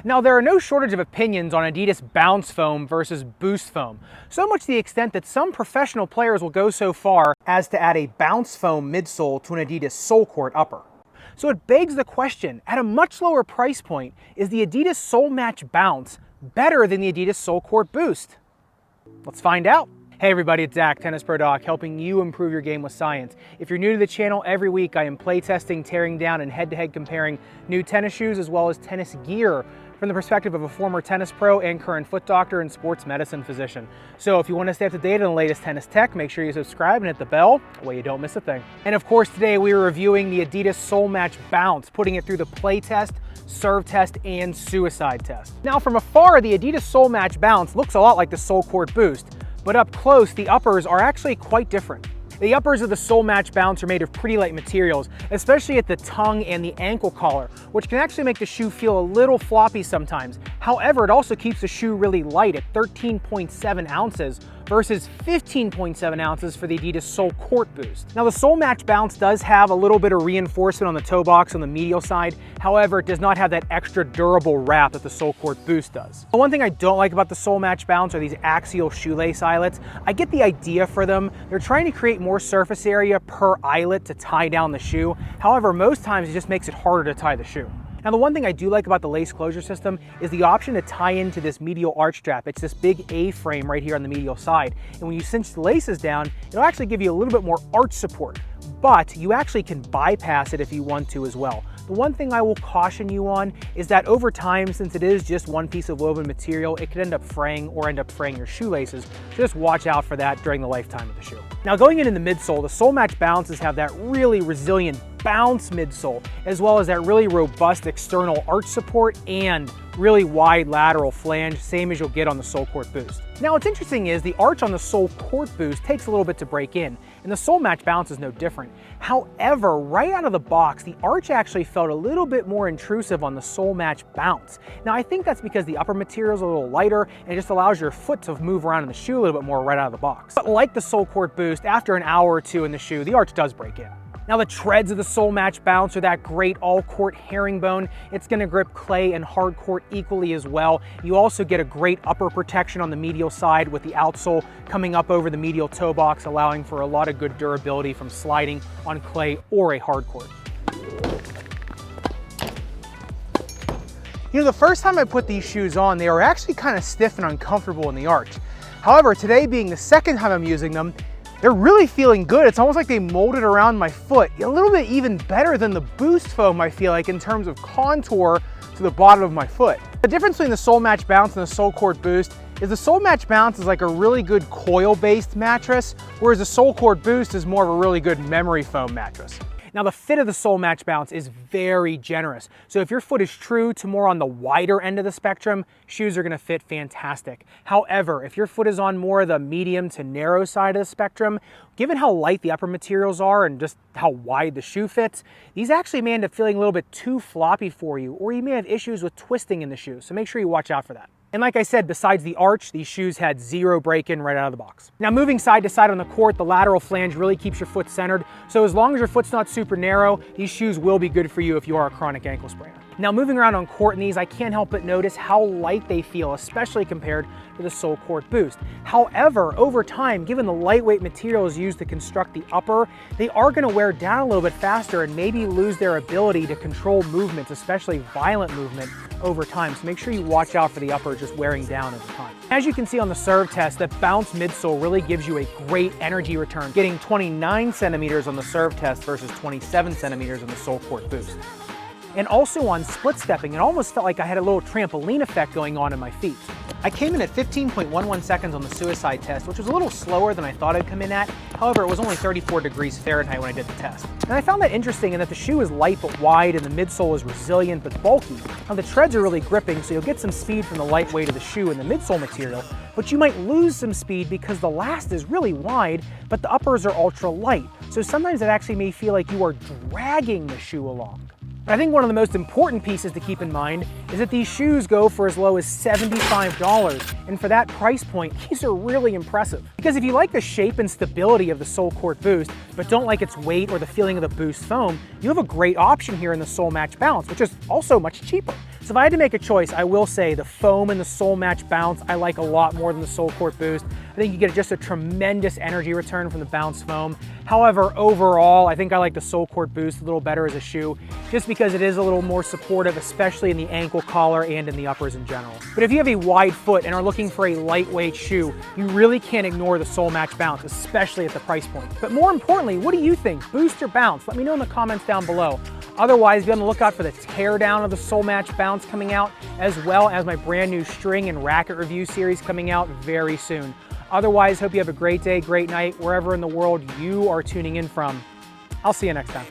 Now, there are no shortage of opinions on Adidas Bounce Foam versus Boost Foam, so much to the extent that some professional players will go so far as to add a Bounce Foam midsole to an Adidas SoleCourt Upper. So it begs the question, at a much lower price point, is the Adidas SoleMatch Bounce better than the Adidas SoleCourt Boost? Let's find out. Hey everybody, it's Zach, Tennis Pro Doc, helping you improve your game with science. If you're new to the channel, every week I am playtesting, tearing down, and head-to-head comparing new tennis shoes as well as tennis gear from the perspective of a former tennis pro and current foot doctor and sports medicine physician. So if you want to stay up to date on the latest tennis tech, make sure you subscribe and hit the bell, that way you don't miss a thing. And of course today we are reviewing the Adidas SoleMatch Bounce, putting it through the play test, serve test, and suicide test. Now from afar, the Adidas SoleMatch Bounce looks a lot like the SoleCourt Boost, but up close, the uppers are actually quite different. The uppers of the SoleMatch Bounce are made of pretty light materials, especially at the tongue and the ankle collar, which can actually make the shoe feel a little floppy sometimes. However, it also keeps the shoe really light at 13.7 ounces versus 15.7 ounces for the Adidas SoleCourt Boost. Now the SoleMatch Bounce does have a little bit of reinforcement on the toe box on the medial side. However, it does not have that extra durable wrap that the SoleCourt Boost does. The one thing I don't like about the SoleMatch Bounce are these axial shoelace eyelets. I get the idea for them. They're trying to create more surface area per eyelet to tie down the shoe. However, most times it just makes it harder to tie the shoe. Now the one thing I do like about the lace closure system is the option to tie into this medial arch strap. It's this big A-frame right here on the medial side. And when you cinch the laces down, it'll actually give you a little bit more arch support, but you actually can bypass it if you want to as well. The one thing I will caution you on is that over time, since it is just one piece of woven material, it could end up fraying or end up fraying your shoelaces. So just watch out for that during the lifetime of the shoe. Now going into the midsole, the SoleMatch Bounces have that really resilient bounce midsole, as well as that really robust external arch support and really wide lateral flange, same as you'll get on the SoleCourt Boost. Now what's interesting is the arch on the SoleCourt Boost takes a little bit to break in, and the SoleMatch Bounce is no different. However, right out of the box, the arch actually felt a little bit more intrusive on the SoleMatch Bounce. Now I think that's because the upper material is a little lighter, and it just allows your foot to move around in the shoe a little bit more right out of the box. But like the SoleCourt Boost, after an hour or two in the shoe, the arch does break in. Now the treads of the SoleMatch Bounce are that great all-court herringbone. It's going to grip clay and hard court equally as well. You also get a great upper protection on the medial side with the outsole coming up over the medial toe box, allowing for a lot of good durability from sliding on clay or a hard court. You know, the first time I put these shoes on, they were actually kind of stiff and uncomfortable in the arch. However, today being the second time I'm using them, they're really feeling good. It's almost like they molded around my foot. A little bit even better than the Boost Foam, I feel like, in terms of contour to the bottom of my foot. The difference between the SoleMatch Bounce and the SoleCourt Boost is the SoleMatch Bounce is like a really good coil-based mattress, whereas the SoleCourt Boost is more of a really good memory foam mattress. Now the fit of the SoleMatch Bounce is very generous. So if your foot is true to more on the wider end of the spectrum, shoes are gonna fit fantastic. However, if your foot is on more of the medium to narrow side of the spectrum, given how light the upper materials are and just how wide the shoe fits, these actually may end up feeling a little bit too floppy for you, or you may have issues with twisting in the shoe. So make sure you watch out for that. And like I said, besides the arch, these shoes had zero break-in right out of the box. Now moving side to side on the court, the lateral flange really keeps your foot centered. So as long as your foot's not super narrow, these shoes will be good for you if you are a chronic ankle sprainer. Now moving around on court in these, I can't help but notice how light they feel, especially compared to the SoleCourt Boost. However, over time, given the lightweight materials used to construct the upper, they are going to wear down a little bit faster and maybe lose their ability to control movements, especially violent movement, over time. So make sure you watch out for the upper just wearing down over time. As you can see on the serve test, the Bounce midsole really gives you a great energy return, getting 29 centimeters on the serve test versus 27 centimeters on the SoleCourt Boost. And also on split stepping, it almost felt like I had a little trampoline effect going on in my feet. I came in at 15.11 seconds on the suicide test, which was a little slower than I thought I'd come in at. However, it was only 34 degrees Fahrenheit when I did the test. And I found that interesting in that the shoe is light but wide and the midsole is resilient but bulky. Now the treads are really gripping, so you'll get some speed from the light weight of the shoe and the midsole material, but you might lose some speed because the last is really wide, but the uppers are ultra light. So sometimes it actually may feel like you are dragging the shoe along. I think one of the most important pieces to keep in mind is that these shoes go for as low as $75, and for that price point, these are really impressive. Because if you like the shape and stability of the SoleCourt Boost, but don't like its weight or the feeling of the Boost foam, you have a great option here in the SoleMatch Bounce, which is also much cheaper. So if I had to make a choice, I will say the foam and the SoleMatch Bounce I like a lot more than the SoleCourt Boost. I think you get just a tremendous energy return from the Bounce foam. However, overall, I think I like the SoleCourt Boost a little better as a shoe, just because it is a little more supportive, especially in the ankle collar and in the uppers in general. But if you have a wide foot and are looking for a lightweight shoe, you really can't ignore the SoleMatch Bounce, especially at the price point. But more importantly, what do you think? Boost or Bounce? Let me know in the comments down below. Otherwise, be on the lookout for the teardown of the SoleMatch Bounce coming out, as well as my brand new string and racket review series coming out very soon. Otherwise, hope you have a great day, great night, wherever in the world you are tuning in from. I'll see you next time.